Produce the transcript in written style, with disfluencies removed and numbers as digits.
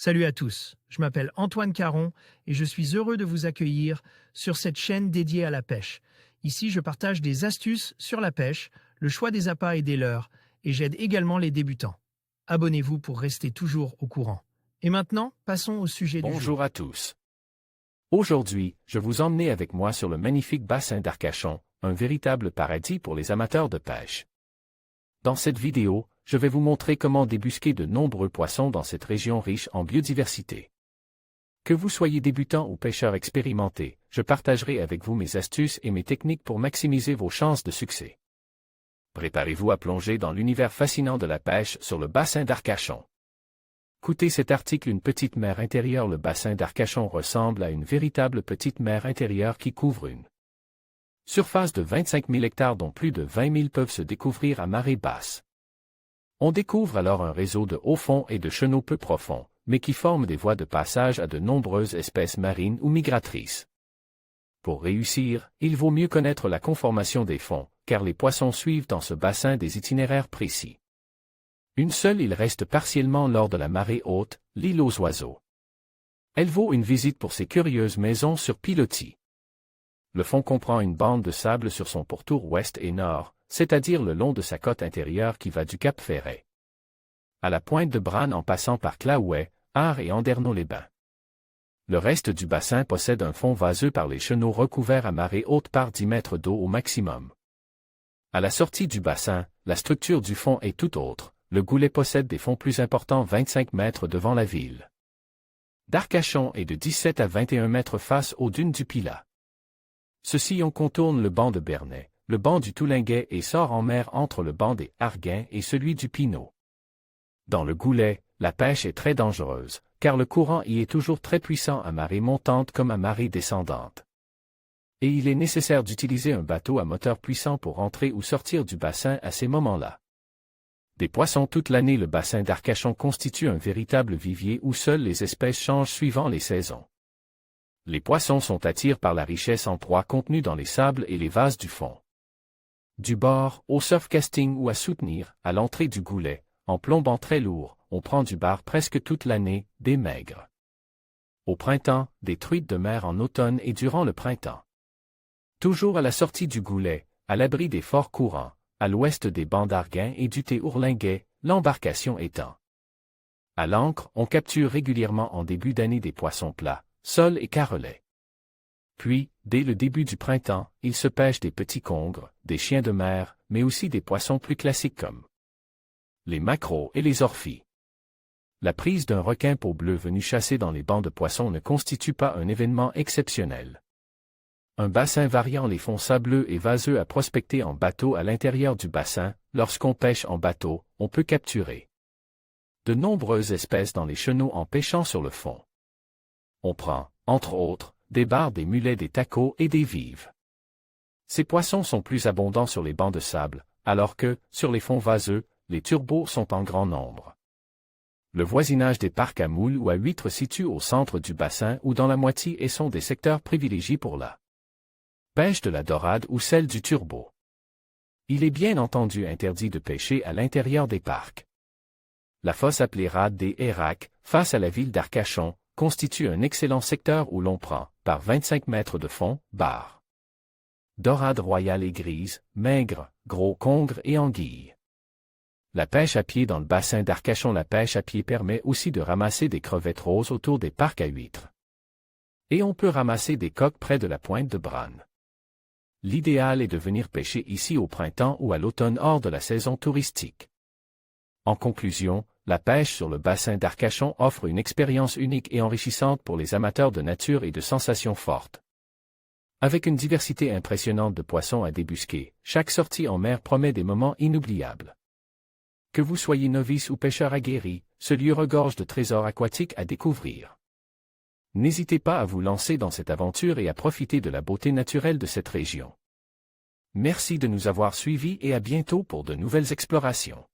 Salut à tous, je m'appelle Antoine Caron et je suis heureux de vous accueillir sur cette chaîne dédiée à la pêche. Ici, je partage des astuces sur la pêche, le choix des appâts et des leurres, et j'aide également les débutants. Abonnez-vous pour rester toujours au courant. Et maintenant, passons au sujet du jour. Bonjour à tous. Aujourd'hui, je vous emmène avec moi sur le magnifique bassin d'Arcachon, un véritable paradis pour les amateurs de pêche. Dans cette vidéo, je vais vous montrer comment débusquer de nombreux poissons dans cette région riche en biodiversité. Que vous soyez débutant ou pêcheur expérimenté, je partagerai avec vous mes astuces et mes techniques pour maximiser vos chances de succès. Préparez-vous à plonger dans l'univers fascinant de la pêche sur le bassin d'Arcachon. Écoutez cet article. Une petite mer intérieure. Le bassin d'Arcachon ressemble à une véritable petite mer intérieure qui couvre une surface de 25 000 hectares dont plus de 20 000 peuvent se découvrir à marée basse. On découvre alors un réseau de hauts fonds et de chenaux peu profonds, mais qui forment des voies de passage à de nombreuses espèces marines ou migratrices. Pour réussir, il vaut mieux connaître la conformation des fonds, car les poissons suivent dans ce bassin des itinéraires précis. Une seule île reste partiellement lors de la marée haute, l'île aux oiseaux. Elle vaut une visite pour ses curieuses maisons sur pilotis. Le fond comprend une bande de sable sur son pourtour ouest et nord, c'est-à-dire le long de sa côte intérieure qui va du Cap Ferret à la pointe de Branne en passant par Claouet, Ars et Andernos-les-Bains. Le reste du bassin possède un fond vaseux par les chenaux recouverts à marée haute par 10 mètres d'eau au maximum. À la sortie du bassin, la structure du fond est tout autre. Le Goulet possède des fonds plus importants 25 mètres devant la ville d'Arcachon et de 17 à 21 mètres face aux dunes du Pilat. Ce sillon contourne le banc de Bernay, le banc du Toulinguet et sort en mer entre le banc des Arguins et celui du Pinot. Dans le Goulet, la pêche est très dangereuse, car le courant y est toujours très puissant à marée montante comme à marée descendante. Et il est nécessaire d'utiliser un bateau à moteur puissant pour entrer ou sortir du bassin à ces moments-là. Des poissons toute l'année. Le bassin d'Arcachon constitue un véritable vivier où seules les espèces changent suivant les saisons. Les poissons sont attirés par la richesse en proie contenue dans les sables et les vases du fond. Du bord, au surfcasting ou à soutenir, à l'entrée du Goulet, en plombant très lourd, on prend du bar presque toute l'année, des maigres. Au printemps, des truites de mer en automne et durant le printemps. Toujours à la sortie du Goulet, à l'abri des forts courants, à l'ouest des bancs d'Arguin et du Thé-Ourlinguet, l'embarcation étant à l'ancre, on capture régulièrement en début d'année des poissons plats, sols et carrelets. Puis, dès le début du printemps, il se pêche des petits congres, des chiens de mer, mais aussi des poissons plus classiques comme les maquereaux et les orphies. La prise d'un requin peau bleue venu chasser dans les bancs de poissons ne constitue pas un événement exceptionnel. Un bassin variant. Les fonds sableux et vaseux à prospecter en bateau. À l'intérieur du bassin, lorsqu'on pêche en bateau, on peut capturer de nombreuses espèces dans les chenaux en pêchant sur le fond. On prend, entre autres, des bars, des mulets, des tacos et des vives. Ces poissons sont plus abondants sur les bancs de sable, alors que, sur les fonds vaseux, les turbos sont en grand nombre. Le voisinage des parcs à moules ou à huîtres situés au centre du bassin ou dans la moitié et sont des secteurs privilégiés pour la pêche de la dorade ou celle du turbo. Il est bien entendu interdit de pêcher à l'intérieur des parcs. La fosse appelée rade des Héracs, face à la ville d'Arcachon, constitue un excellent secteur où l'on prend, par 25 mètres de fond, bar, dorade royale et grise, maigre, gros congres et anguilles. La pêche à pied dans le bassin d'Arcachon. La pêche à pied permet aussi de ramasser des crevettes roses autour des parcs à huîtres. Et on peut ramasser des coques près de la pointe de Branne. L'idéal est de venir pêcher ici au printemps ou à l'automne hors de la saison touristique. En conclusion, la pêche sur le bassin d'Arcachon offre une expérience unique et enrichissante pour les amateurs de nature et de sensations fortes. Avec une diversité impressionnante de poissons à débusquer, chaque sortie en mer promet des moments inoubliables. Que vous soyez novice ou pêcheur aguerri, ce lieu regorge de trésors aquatiques à découvrir. N'hésitez pas à vous lancer dans cette aventure et à profiter de la beauté naturelle de cette région. Merci de nous avoir suivis et à bientôt pour de nouvelles explorations.